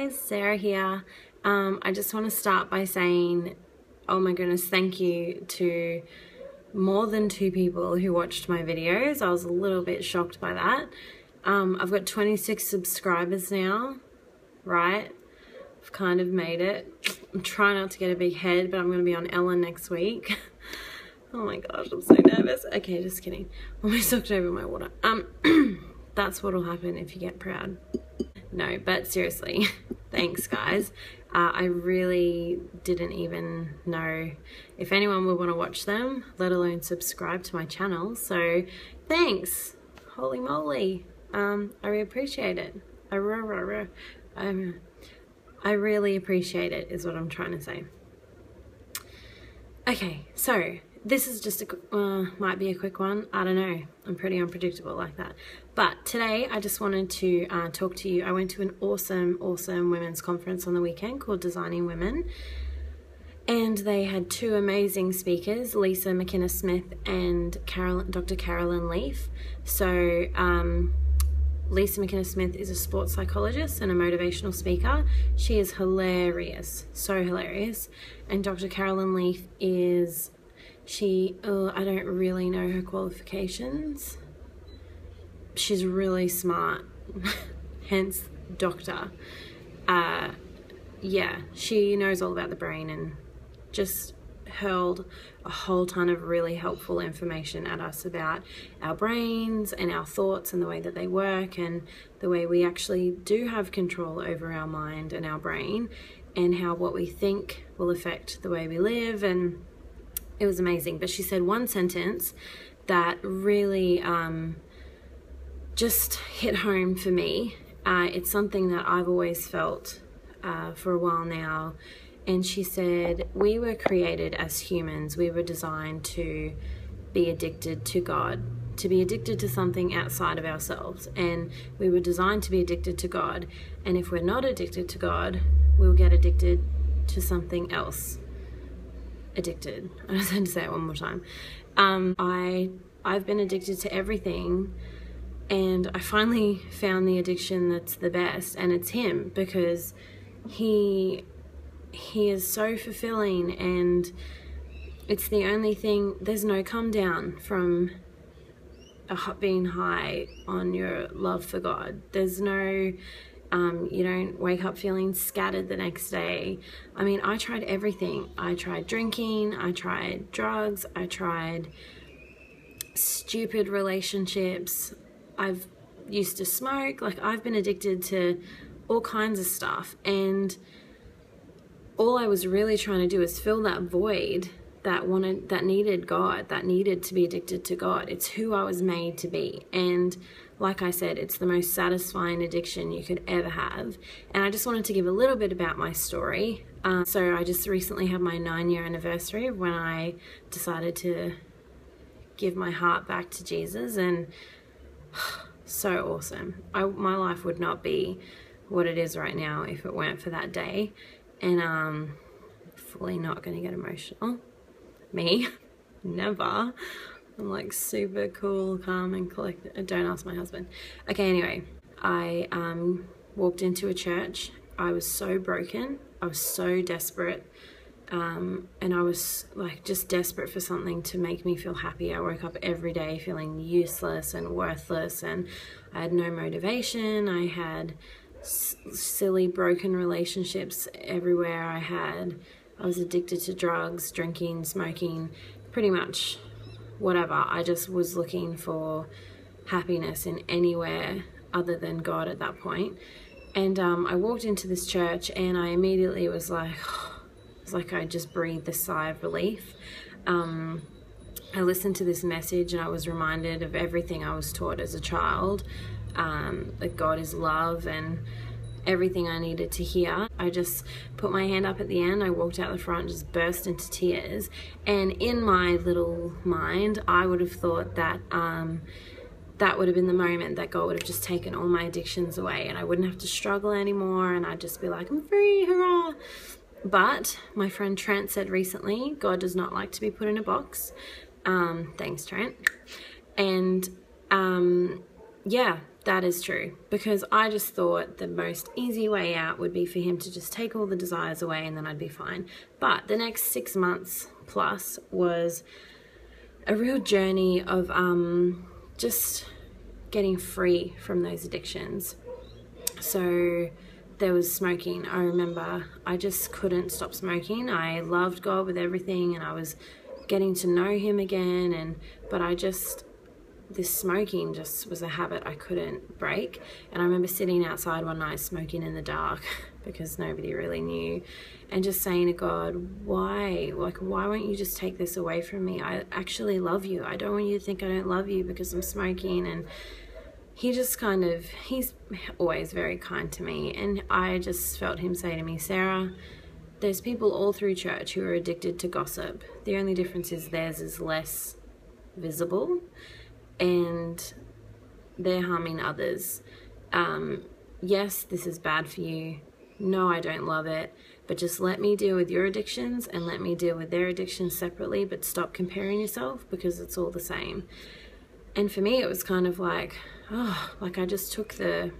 guys, Sarah here. I just want to start by saying, oh my goodness, thank you to more than 2 people who watched my videos. I was a little bit shocked by that. I've got 26 subscribers now, right? I've kind of made it. I'm trying not to get a big head, but I'm going to be on Ellen next week. Oh my gosh, I'm so nervous. Okay, just kidding. Almost knocked over my water. That's what'll happen if you get proud. No, but seriously, thanks guys. I really didn't even know if anyone would want to watch them, let alone subscribe to my channel. So thanks, holy moly. I really appreciate it. I really appreciate it is what I'm trying to say. Okay, so this is just might be a quick one. I don't know. I'm pretty unpredictable like that. But today I just wanted to talk to you. I went to an awesome women's conference on the weekend called Designing Women. And they had 2 amazing speakers, Lisa McInnes-Smith and Dr. Carolyn Leaf. So Lisa McInnes-Smith is a sports psychologist and a motivational speaker. She is hilarious, so hilarious. And Dr. Carolyn Leaf is... I don't really know her qualifications. She's really smart, hence doctor. Yeah, she knows all about the brain and just hurled a whole ton of really helpful information at us about our brains and our thoughts and the way that they work and the way we actually do have control over our mind and our brain and how what we think will affect the way we live. And it was amazing. But she said one sentence that really just hit home for me. It's something that I've always felt for a while now. And she said, we were created as humans. We were designed to be addicted to God, to be addicted to something outside of ourselves. And we were designed to be addicted to God. And if we're not addicted to God, we'll get addicted to something else. Addicted. I just had to say it one more time. I've been addicted to everything, and I finally found the addiction that's the best, and it's him, because he is so fulfilling, and it's the only thing. There's no come down from being high on your love for God. There's no you don't wake up feeling scattered the next day. I mean, I tried everything. I tried drinking, I tried drugs, I tried stupid relationships. I've used to smoke. Like, I've been addicted to all kinds of stuff. And all I was really trying to do is fill that void that needed God, that needed to be addicted to God. It's who I was made to be. And like I said, it's the most satisfying addiction you could ever have. And I just wanted to give a little bit about my story. So I just recently had my 9-year anniversary of when I decided to give my heart back to Jesus, and so awesome. My life would not be what it is right now if it weren't for that day. And fully not going to get emotional. Me, never. I'm like super cool, calm and collected. Don't ask my husband. Okay, anyway, I walked into a church. I was so broken. I was so desperate. And I was like just desperate for something to make me feel happy. I woke up every day feeling useless and worthless, and I had no motivation. I had silly broken relationships everywhere. I was addicted to drugs, drinking, smoking, pretty much whatever. I just was looking for happiness in anywhere other than God at that point. And I walked into this church, and I immediately was like, it's like I just breathed a sigh of relief. I listened to this message, and I was reminded of everything I was taught as a child, that God is love and everything I needed to hear. I just put my hand up at the end. I walked out the front and just burst into tears. And in my little mind, I would have thought that that would have been the moment that God would have just taken all my addictions away, and I wouldn't have to struggle anymore, and I'd just be like, I'm free, hurrah. But my friend Trent said recently, God does not like to be put in a box. Thanks, Trent. And yeah, That is true, because I just thought the most easy way out would be for him to just take all the desires away and then I'd be fine. But the next 6 months plus was a real journey of just getting free from those addictions. So there was smoking. I remember I just couldn't stop smoking. I loved God with everything and I was getting to know him again, but this smoking just was a habit I couldn't break. And I remember sitting outside one night smoking in the dark because nobody really knew, and just saying to God, why won't you just take this away from me? I actually love you. I don't want you to think I don't love you because I'm smoking. And he just he's always very kind to me, and I just felt him say to me, Sarah, there's people all through church who are addicted to gossip. The only difference is theirs is less visible and they're harming others. Yes, this is bad for you. No, I don't love it, but just let me deal with your addictions and let me deal with their addictions separately, but stop comparing yourself because it's all the same. And for me, it was kind of like, I just took the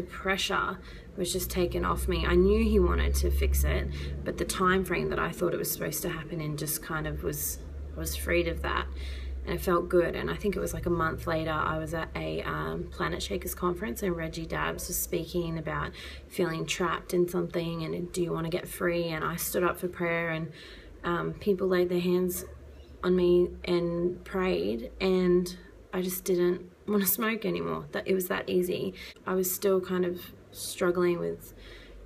pressure was just taken off me. I knew he wanted to fix it, but the time frame that I thought it was supposed to happen in just kind of was freed of that. And it felt good. And I think it was like a month later, I was at a Planet Shakers conference, and Reggie Dabbs was speaking about feeling trapped in something and do you want to get free? And I stood up for prayer, and people laid their hands on me and prayed, and I just didn't want to smoke anymore. That it was that easy. I was still kind of struggling with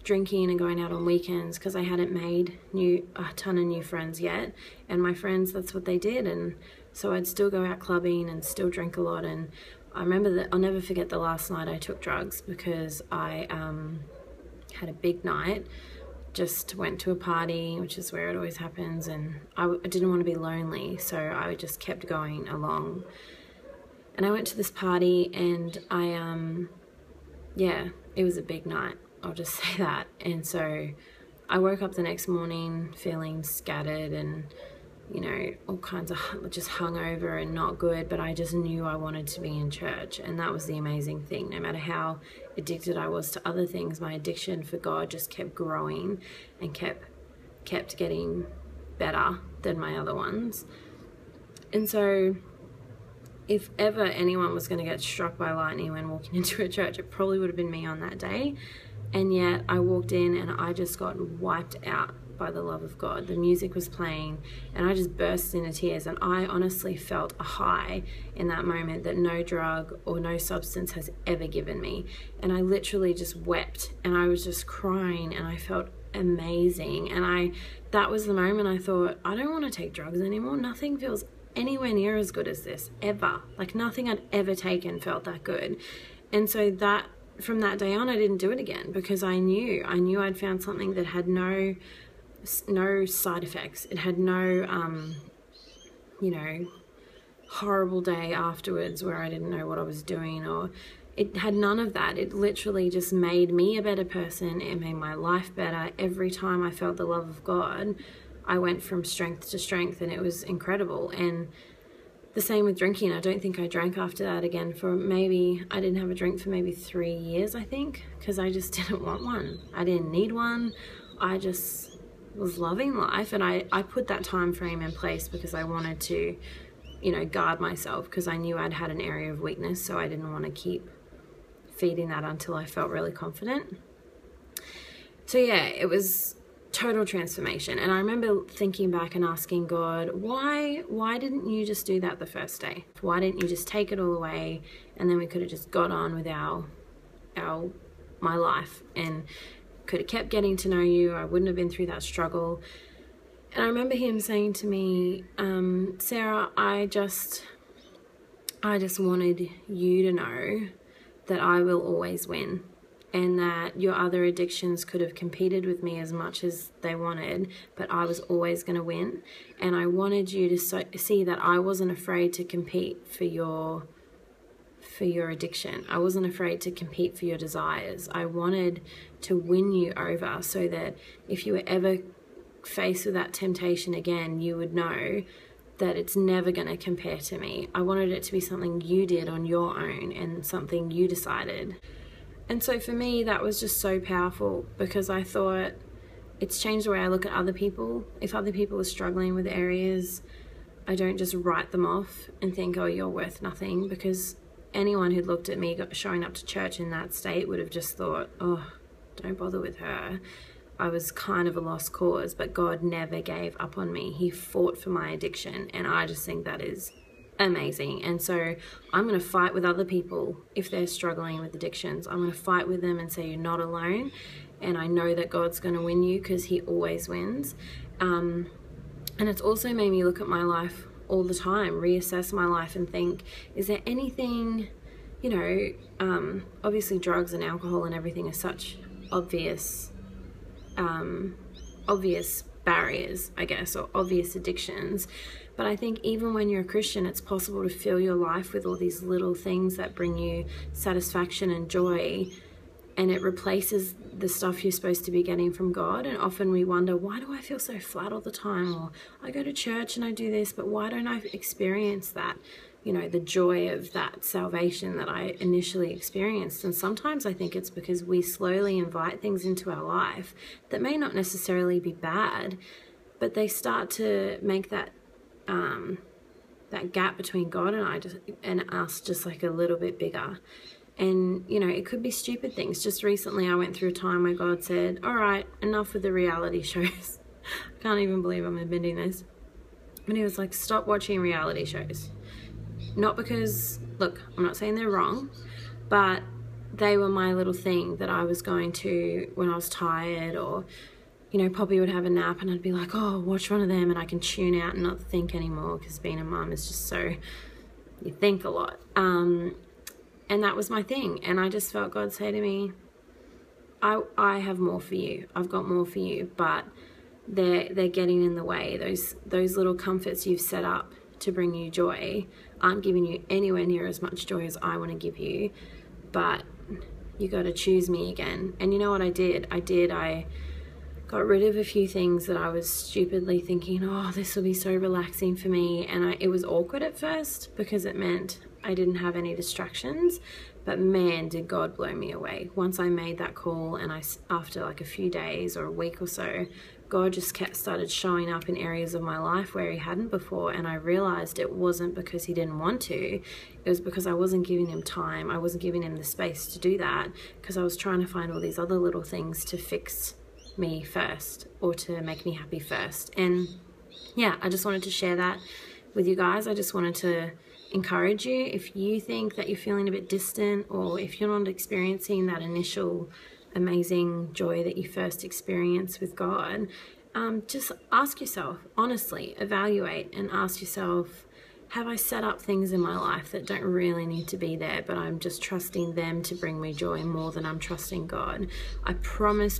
drinking and going out on weekends because I hadn't made a ton of new friends yet, and my friends, that's what they did. And so I'd still go out clubbing and still drink a lot. And I remember that I'll never forget the last night I took drugs because I had a big night. Just went to a party, which is where it always happens, and I didn't want to be lonely, so I just kept going along. And I went to this party, and it was a big night, I'll just say that. And so I woke up the next morning feeling scattered and, all kinds of just hungover and not good, but I just knew I wanted to be in church. And that was the amazing thing. No matter how addicted I was to other things, my addiction for God just kept growing and kept getting better than my other ones. And so if ever anyone was going to get struck by lightning when walking into a church, it probably would have been me on that day. And yet I walked in and I just got wiped out by the love of God. The music was playing and I just burst into tears, and I honestly felt a high in that moment that no drug or no substance has ever given me. And I literally just wept and I was just crying and I felt amazing. And that was the moment I thought, I don't want to take drugs anymore. Nothing feels anywhere near as good as this, ever. Like nothing I'd ever taken felt that good. And so from that day on, I didn't do it again because I knew I'd found something that had no side effects. It had no, horrible day afterwards where I didn't know what I was doing, or it had none of that. It literally just made me a better person. It made my life better. Every time I felt the love of God, I went from strength to strength, and it was incredible. And the same with drinking. I don't think I drank after that again I didn't have a drink for maybe 3 years, I think, because I just didn't want one. I didn't need one. I just was loving life, and I put that time frame in place because I wanted to, guard myself, because I knew I'd had an area of weakness, so I didn't want to keep feeding that until I felt really confident. So yeah, it was total transformation. And I remember thinking back and asking God, why didn't you just do that the first day? Why didn't you just take it all away, and then we could have just got on with my life and could have kept getting to know you. I wouldn't have been through that struggle. And I remember him saying to me, Sarah, I just wanted you to know that I will always win, and that your other addictions could have competed with me as much as they wanted, but I was always going to win. And I wanted you to see that I wasn't afraid to compete for your addiction. I wasn't afraid to compete for your desires. I wanted to win you over so that if you were ever faced with that temptation again, you would know that it's never going to compare to me. I wanted it to be something you did on your own and something you decided. And so for me, that was just so powerful, because I thought it's changed the way I look at other people. If other people are struggling with areas, I don't just write them off and think, oh, you're worth nothing, because anyone who'd looked at me showing up to church in that state would have just thought, oh, don't bother with her. I was kind of a lost cause, but God never gave up on me. He fought for my addiction, and I just think that is amazing. And so I'm going to fight with other people if they're struggling with addictions. I'm going to fight with them and say, you're not alone, and I know that God's going to win you, because he always wins. And it's also made me look at my life all the time, reassess my life and think, is there anything, you know, obviously drugs and alcohol and everything are such obvious barriers, I guess, or obvious addictions. But I think even when you're a Christian, it's possible to fill your life with all these little things that bring you satisfaction and joy, and it replaces the stuff you're supposed to be getting from God. And often we wonder, why do I feel so flat all the time? Or I go to church and I do this, but why don't I experience that, you know, the joy of that salvation that I initially experienced? And sometimes I think it's because we slowly invite things into our life that may not necessarily be bad, but they start to make that that gap between God and us just like a little bit bigger. And, you know, it could be stupid things. Just recently I went through a time where God said, all right, enough with the reality shows. I can't even believe I'm admitting this. And he was like, stop watching reality shows. Not because, look, I'm not saying they're wrong, but they were my little thing that I was going to when I was tired, or, you know, Poppy would have a nap and I'd be like, oh, watch one of them, and I can tune out and not think anymore, because being a mum is just so, you think a lot. And that was my thing. And I just felt God say to me, I have more for you. I've got more for you, but they're getting in the way. Those little comforts you've set up to bring you joy aren't giving you anywhere near as much joy as I want to give you, but you got to choose me again. And you know what I did? I got rid of a few things that I was stupidly thinking, oh, this will be so relaxing for me. And it was awkward at first, because it meant I didn't have any distractions, but man, did God blow me away. Once I made that call, and after like a few days or a week or so, God just started showing up in areas of my life where he hadn't before. And I realized it wasn't because he didn't want to. It was because I wasn't giving him time. I wasn't giving him the space to do that, because I was trying to find all these other little things to fix me first, or to make me happy first. And yeah, I just wanted to share that with you guys. I just wanted to encourage you, if you think that you're feeling a bit distant, or if you're not experiencing that initial amazing joy that you first experienced with God, just ask yourself, honestly, evaluate and ask yourself, have I set up things in my life that don't really need to be there, but I'm just trusting them to bring me joy more than I'm trusting God? I promise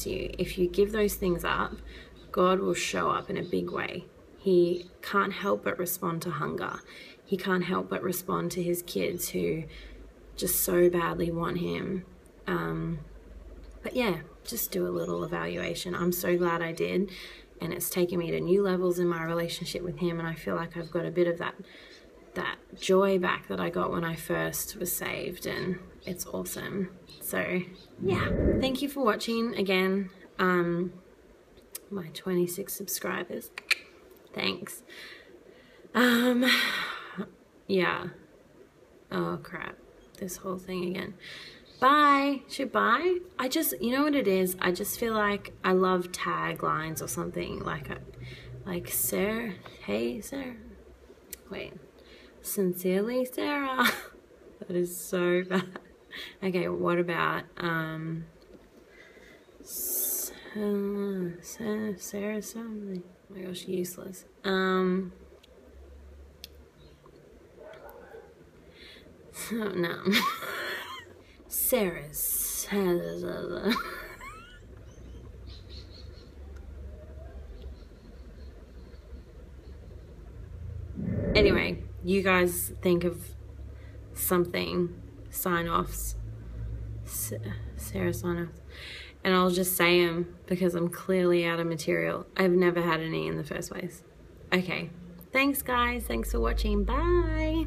you, if you give those things up, God will show up in a big way. He can't help but respond to hunger. He can't help but respond to his kids who just so badly want him. But yeah, just do a little evaluation. I'm so glad I did. And it's taken me to new levels in my relationship with him. And I feel like I've got a bit of that joy back that I got when I first was saved. And it's awesome. So yeah, thank you for watching again. My 26 subscribers. Thanks. Yeah. Oh crap. This whole thing again. Bye. Should bye? You know what it is? I just feel like I love taglines or something. Like Sarah. Hey, Sarah. Wait. Sincerely, Sarah. That is so bad. Okay, what about, Sarah something. Oh my gosh, useless. No. Sarah's. Anyway, you guys think of something, sign-offs, Sarah sign-offs, and I'll just say them because I'm clearly out of material. I've never had any in the first place. Okay, Thanks guys, thanks for watching, bye.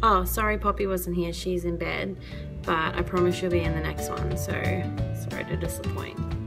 Oh, sorry Poppy wasn't here, she's in bed, but I promise she'll be in the next one, so sorry to disappoint.